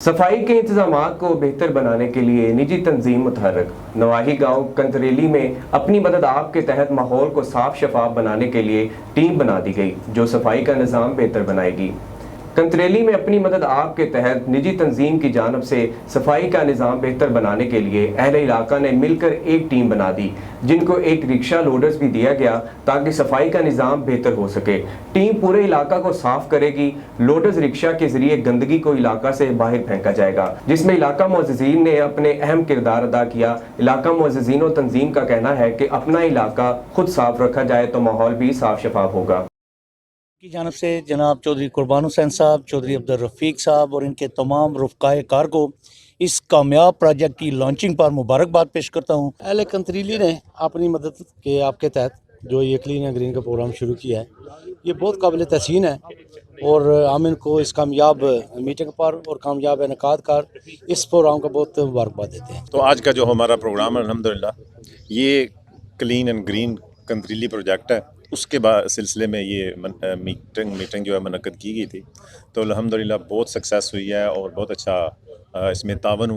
सफाई के इंतजामात को बेहतर बनाने के लिए निजी तंजीम मुतहर्रिक। नवाही गांव कंतरेली में अपनी मदद आप के तहत माहौल को साफ शफाफ बनाने के लिए टीम बना दी गई जो सफाई का निज़ाम बेहतर बनाएगी। कंतरेली में अपनी मदद आप के तहत निजी तंजीम की जानब से सफाई का निज़ाम बेहतर बनाने के लिए अहले इलाका ने मिलकर एक टीम बना दी, जिनको एक रिक्शा लोडर्स भी दिया गया ताकि सफाई का निज़ाम बेहतर हो सके। टीम पूरे इलाका को साफ करेगी। लोडर्स रिक्शा के जरिए गंदगी को इलाका से बाहर फेंका जाएगा, जिसमें इलाका मुअज़्ज़िज़ीन ने अपने अहम किरदार अदा किया। इलाका मुअज़्ज़िज़ीन और तंजीम का कहना है कि अपना इलाका खुद साफ रखा जाए तो माहौल भी साफ शफाफ होगा। की जानब से जनाब चौधरी कुर्बान हुसैन साहब, चौधरी अब्दुल रफ़ीक साहब और इनके तमाम रफ़काए कार को इस कामयाब प्रोजेक्ट की लॉन्चिंग पर मुबारकबाद पेश करता हूँ। अहले कंतरीली ने अपनी मदद के आपके तहत जो ये क्लीन एंड ग्रीन का प्रोग्राम शुरू किया है, ये बहुत काबिल तहसीन है और हम इनको इस कामयाब मीटिंग पर और कामयाब इनेकाद कर इस प्रोग्राम का बहुत मुबारकबाद देते हैं। तो आज का जो हमारा प्रोग्राम है अल्हम्दुलिल्लाह ये क्लीन एंड ग्रीन कंतरीली प्रोजेक्ट है, उसके बाद सिलसिले में ये मीटिंग जो है मुनक्कद की गई थी। तो अल्हम्दुलिल्लाह बहुत सक्सेस हुई है और बहुत अच्छा इसमें तावन